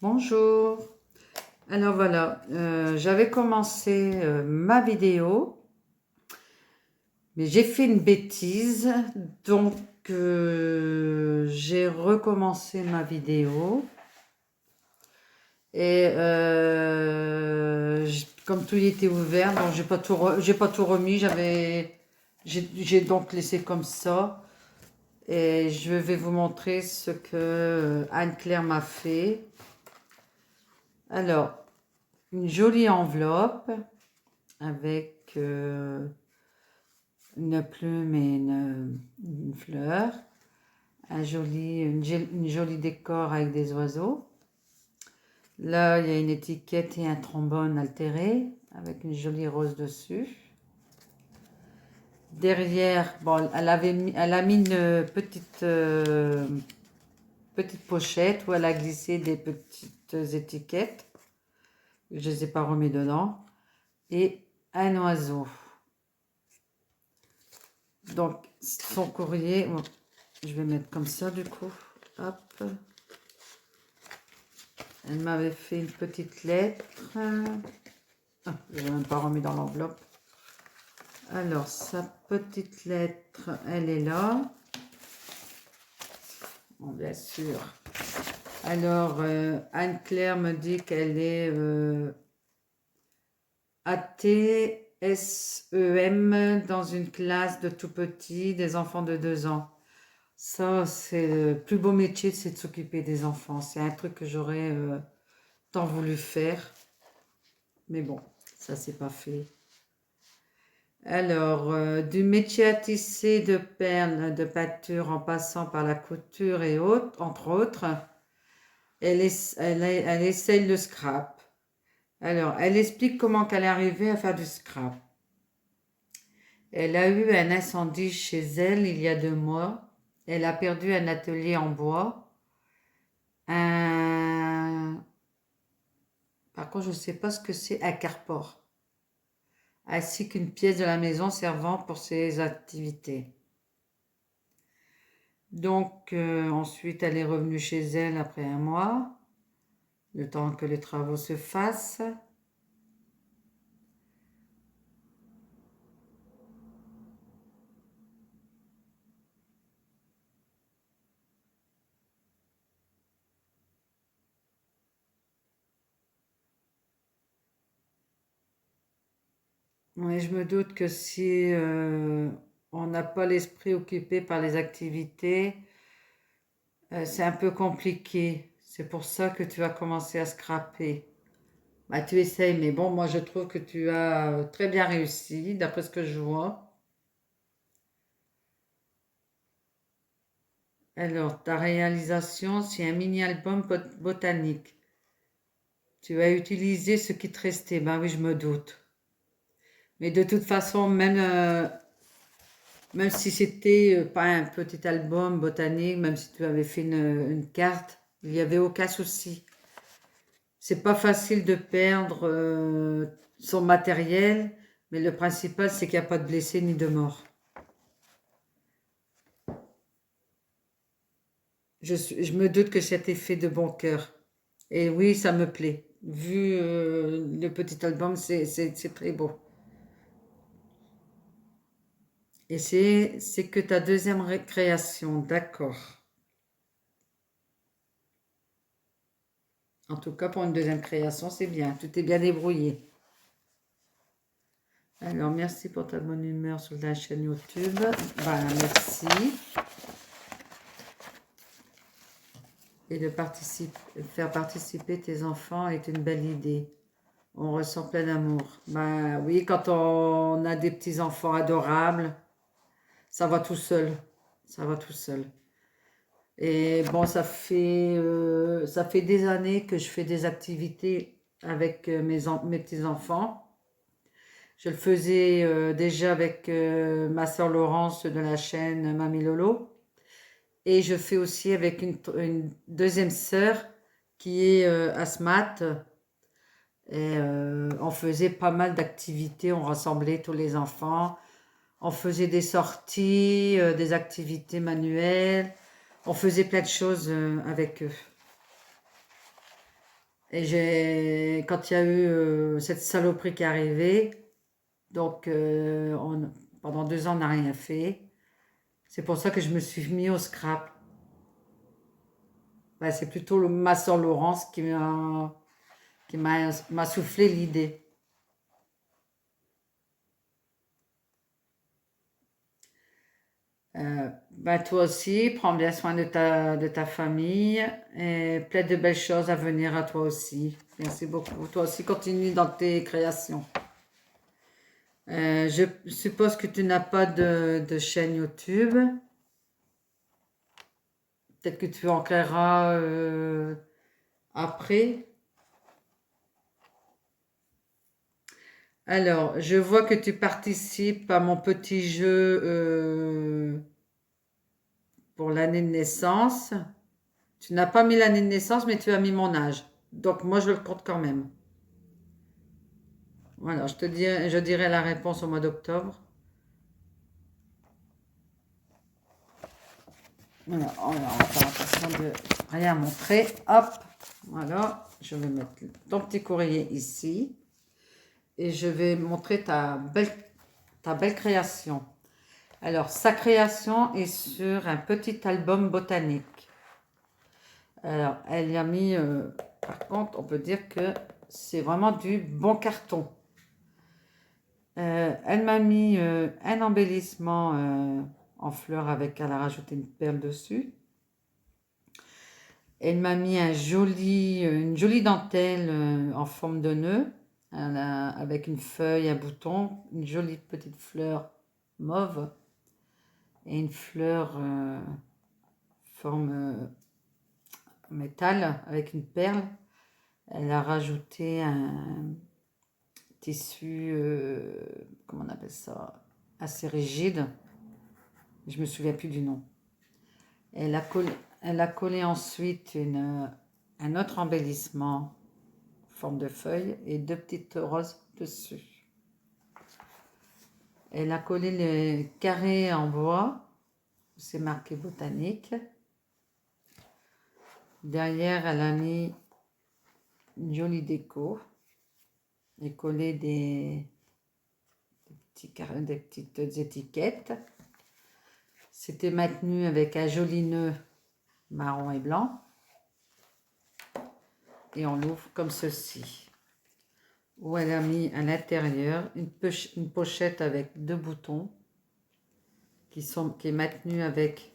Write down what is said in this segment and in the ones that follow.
Bonjour. Alors voilà, j'avais commencé ma vidéo, mais j'ai fait une bêtise, donc j'ai recommencé ma vidéo. Et comme tout y était ouvert, donc j'ai pas tout remis, j'ai donc laissé comme ça. Et je vais vous montrer ce que Anne-Claire m'a fait. Alors, une jolie enveloppe avec une plume et une fleur, une jolie décor avec des oiseaux. Là, il y a une étiquette et un trombone altéré avec une jolie rose dessus. Derrière, bon, elle a mis une petite pochette où elle a glissé des petites étiquettes. Je ne les ai pas remis dedans. Et un oiseau. Donc, son courrier, je vais mettre comme ça du coup. Hop. Elle m'avait fait une petite lettre. Ah, je n'ai même pas remis dans l'enveloppe. Alors, sa petite lettre, elle est là. Bon, bien sûr. Alors, Anne-Claire me dit qu'elle est ATSEM dans une classe de tout petits, des enfants de 2 ans. Ça, c'est le plus beau métier, c'est de s'occuper des enfants. C'est un truc que j'aurais tant voulu faire. Mais bon, ça, c'est pas fait. Alors, du métier à tisser de perles, de pâture en passant par la couture et autres, entre autres, elle essaye le scrap. Alors, elle explique comment qu'elle est arrivée à faire du scrap. Elle a eu un incendie chez elle il y a 2 mois. Elle a perdu un atelier en bois. Par contre, je ne sais pas ce que c'est un carport. Ainsi qu'une pièce de la maison servant pour ses activités. Donc, ensuite, elle est revenue chez elle après 1 mois, le temps que les travaux se fassent. Oui, je me doute que si on n'a pas l'esprit occupé par les activités, c'est un peu compliqué. C'est pour ça que tu as commencé à scraper. Bah, tu essayes, mais bon, moi je trouve que tu as très bien réussi, d'après ce que je vois. Alors, ta réalisation, c'est un mini-album botanique. Tu as utilisé ce qui te restait. Ben oui, je me doute. Mais de toute façon, même si c'était pas un petit album botanique, même si tu avais fait une carte, il n'y avait aucun souci. C'est pas facile de perdre son matériel, mais le principal, c'est qu'il n'y a pas de blessés ni de morts. Je me doute que c'était fait de bon cœur. Et oui, ça me plaît. Vu le petit album, c'est très beau. Et c'est que ta deuxième création, d'accord. En tout cas, pour une deuxième création, c'est bien. Tu t'es bien débrouillé. Alors, merci pour ta bonne humeur sur la chaîne YouTube. Voilà, merci. Et de faire participer tes enfants est une belle idée. On ressent plein d'amour. Ben oui, quand on a des petits-enfants adorables, ça va tout seul. Ça va tout seul. Et bon, ça fait des années que je fais des activités avec mes petits-enfants. Je le faisais déjà avec ma soeur Laurence de la chaîne Mamie Lolo. Et je fais aussi avec une deuxième sœur qui est asthmate. Et on faisait pas mal d'activités, on rassemblait tous les enfants. On faisait des sorties, des activités manuelles. On faisait plein de choses avec eux. Et quand il y a eu cette saloperie qui est arrivée, donc pendant 2 ans, on n'a rien fait. C'est pour ça que je me suis mis au scrap. Bah, c'est plutôt ma soeur Laurence qui m'a soufflé l'idée. Bah, toi aussi, prends bien soin de ta famille et plein de belles choses à venir à toi aussi. Merci beaucoup. Toi aussi, continue dans tes créations. Je suppose que tu n'as pas de chaîne YouTube. Peut-être que tu en créeras après. Alors, je vois que tu participes à mon petit jeu pour l'année de naissance. Tu n'as pas mis l'année de naissance, mais tu as mis mon âge. Donc, moi, je le compte quand même. Voilà, je dirai la réponse au mois d'octobre. Voilà, on va faire attention de rien montrer. Hop, voilà, je vais mettre ton petit courrier ici. Et je vais montrer ta belle création. Alors, sa création est sur un petit album botanique. Alors, elle y a mis, par contre, on peut dire que c'est vraiment du bon carton. Elle m'a mis un embellissement en fleurs avec, elle a rajouté une perle dessus. Elle m'a mis une jolie dentelle en forme de nœud, avec une feuille, un bouton, une jolie petite fleur mauve et une fleur forme métal avec une perle. Elle a rajouté un tissu, comment on appelle ça, assez rigide. Je me souviens plus du nom. Elle a collé ensuite un autre embellissement en forme de feuille et 2 petites roses dessus. Elle a collé les carrés en bois, c'est marqué botanique. Derrière, elle a mis une jolie déco et collé des petites étiquettes. C'était maintenu avec un joli nœud marron et blanc. Et on l'ouvre comme ceci. Où elle a mis à l'intérieur une pochette avec 2 boutons qui est maintenue avec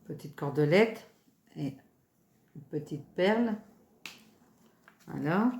une petite cordelette et une petite perle. Voilà.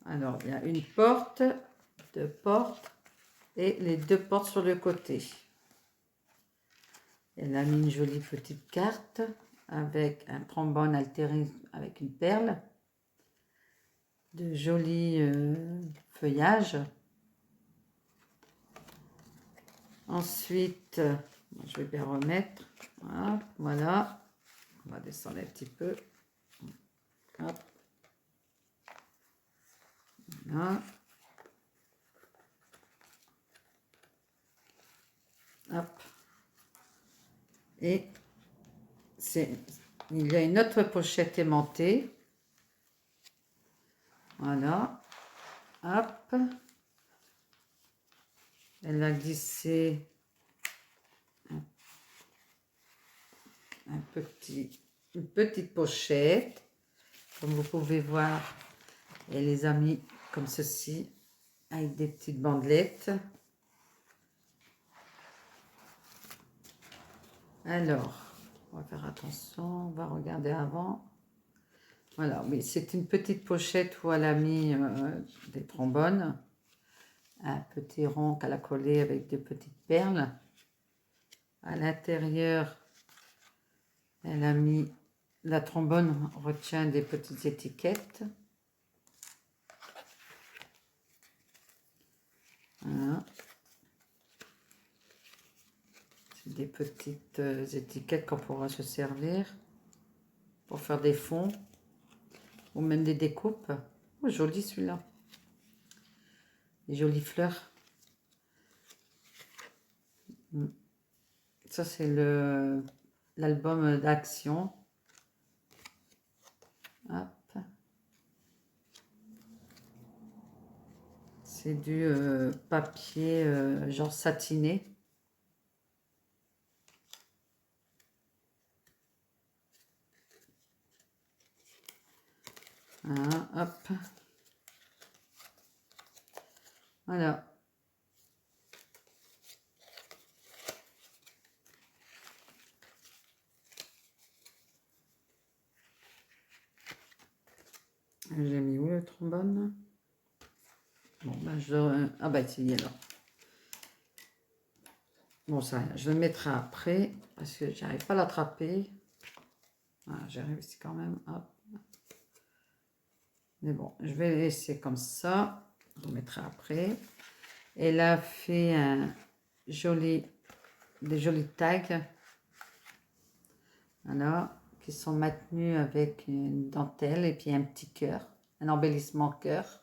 Alors, il y a une porte, 2 portes et les 2 portes sur le côté. Elle a mis une jolie petite carte avec un trombone altéré avec une perle, de jolis feuillages. Ensuite, je vais bien remettre. Voilà. On va descendre un petit peu. Hop. Voilà. Hop. Et il y a une autre pochette aimantée. Voilà. Hop. Elle a glissé une petite pochette. Comme vous pouvez voir, elle les a mis comme ceci, avec des petites bandelettes. Alors, on va faire attention, on va regarder avant. Voilà, mais c'est une petite pochette où elle a mis des trombones, un petit rond qu'elle a collé avec des petites perles. À l'intérieur, elle a mis, la trombone retient des petites étiquettes. Voilà. C'est des petites étiquettes qu'on pourra se servir pour faire des fonds ou même des découpes. Oh, joli celui-là. Des jolies fleurs. Ça, c'est l'album d'Action. Hop. C'est du papier genre satiné. Voilà, hop. Voilà. J'ai mis où le trombone? Bon, ben ah bah ici, alors. Bon, ça, je le mettrai après, parce que j'arrive pas à l'attraper. Voilà, j'ai réussi quand même. Hop. Mais bon, je vais laisser comme ça. Je le mettrai après. Elle a fait des jolis tags. Voilà, qui sont maintenus avec une dentelle et puis un petit cœur, un embellissement cœur.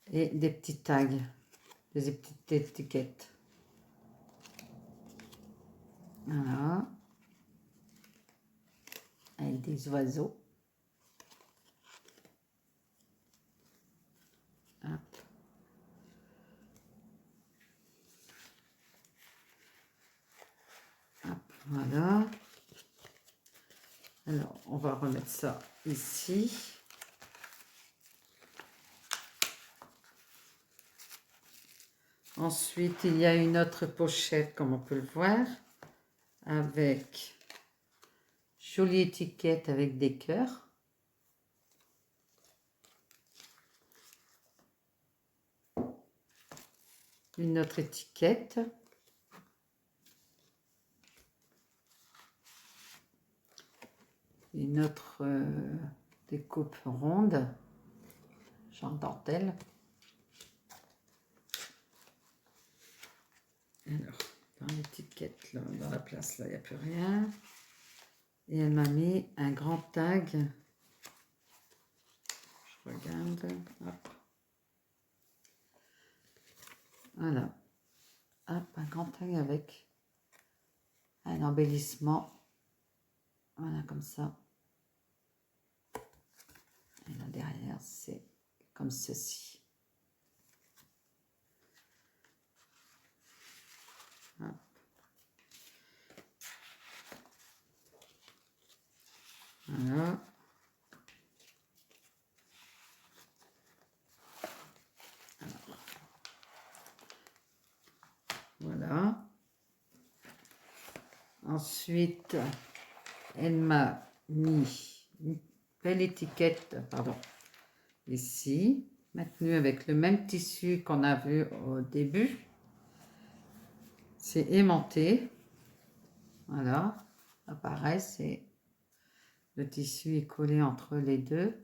Et des petits tags, des petites étiquettes. Voilà. Avec des oiseaux. Hop. Hop, voilà. Alors, on va remettre ça ici. Ensuite, il y a une autre pochette, comme on peut le voir, avec jolie étiquette avec des cœurs. Une autre étiquette. Une autre découpe ronde, genre dentelle. Alors, dans l'étiquette, là, dans la place, là, il n'y a plus rien. Et elle m'a mis un grand tag. Je regarde. Hop. Voilà. Hop, un grand tag avec un embellissement. Voilà, comme ça. Et là, derrière, c'est comme ceci. Hop. Voilà. Alors. Voilà. Ensuite, elle m'a mis une belle étiquette, pardon, ici, maintenue avec le même tissu qu'on a vu au début. C'est aimanté. Voilà. Là, pareil, c'est le tissu est collé entre les deux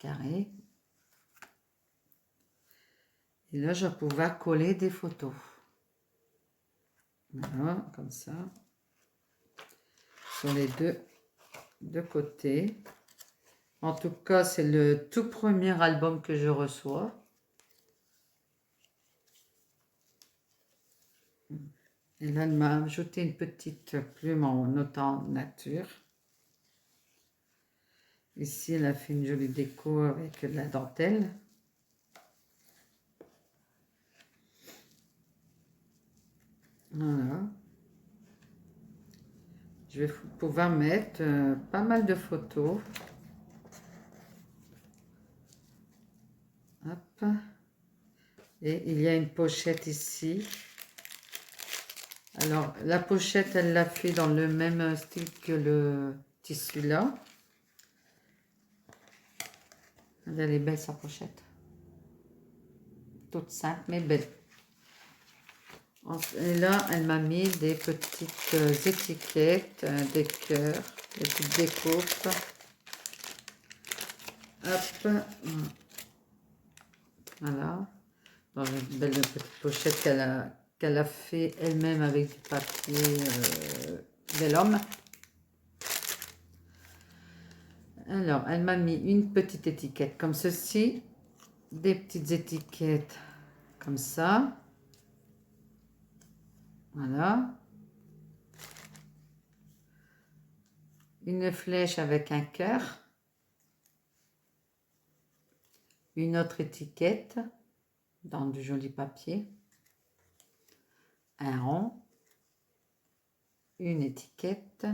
carrés. Et là, je vais pouvoir coller des photos. Voilà, comme ça. Sur les deux côtés. En tout cas, c'est le tout premier album que je reçois. Et là, elle m'a ajouté une petite plume en notant nature. Ici, elle a fait une jolie déco avec de la dentelle. Voilà. Je vais pouvoir mettre pas mal de photos. Hop. Et il y a une pochette ici. Alors, la pochette, elle l'a fait dans le même style que le tissu là. Elle est belle, sa pochette. Toute simple, mais belle. Et là, elle m'a mis des petites étiquettes, des cœurs, des petites découpes. Hop. Voilà. Dans une belle petite pochette qu'elle a fait elle-même avec du papier vélum. Alors, elle m'a mis une petite étiquette comme ceci, des petites étiquettes comme ça. Voilà. Une flèche avec un cœur. une autre étiquette dans du joli papier, un rond, une étiquette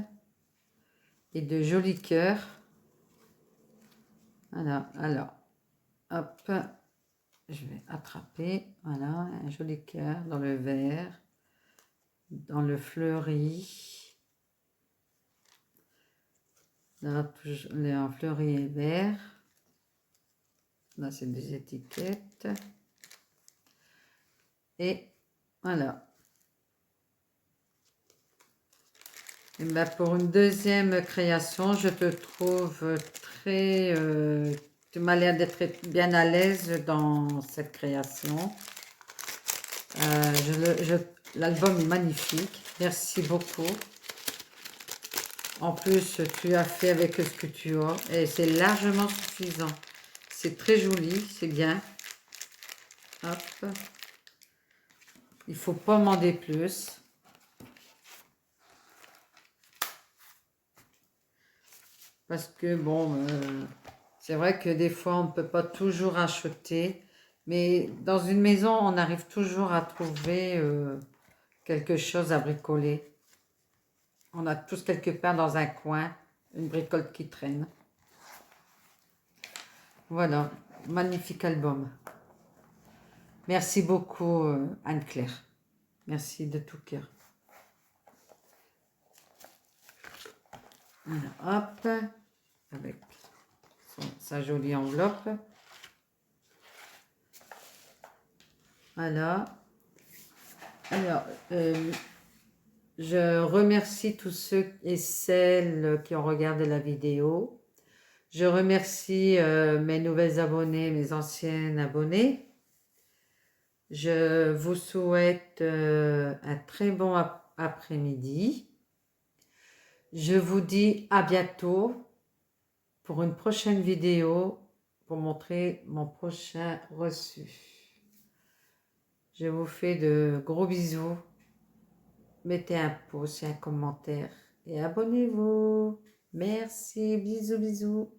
et de jolis cœurs. Voilà, alors, hop, je vais attraper, voilà, un joli cœur dans le vert, dans le fleuri, là, en fleuri et vert. Là, c'est des étiquettes. Et voilà. Et ben pour une deuxième création, je te trouve très... tu m'as l'air d'être bien à l'aise dans cette création. L'album est magnifique. Merci beaucoup. En plus, tu as fait avec ce que tu as. Et c'est largement suffisant. C'est très joli, c'est bien. Hop. Il ne faut pas demander plus. Parce que bon, c'est vrai que des fois, on ne peut pas toujours acheter. Mais dans une maison, on arrive toujours à trouver quelque chose à bricoler. On a tous quelque part dans un coin une bricole qui traîne. Voilà, magnifique album. Merci beaucoup Anne-Claire. Merci de tout cœur. Voilà, hop, avec sa jolie enveloppe. Voilà. Alors, je remercie tous ceux et celles qui ont regardé la vidéo. Je remercie mes nouvelles abonnés, mes anciennes abonnés. Je vous souhaite un très bon après-midi. Je vous dis à bientôt pour une prochaine vidéo pour montrer mon prochain reçu. Je vous fais de gros bisous. Mettez un pouce et un commentaire et abonnez-vous. Merci, bisous, bisous.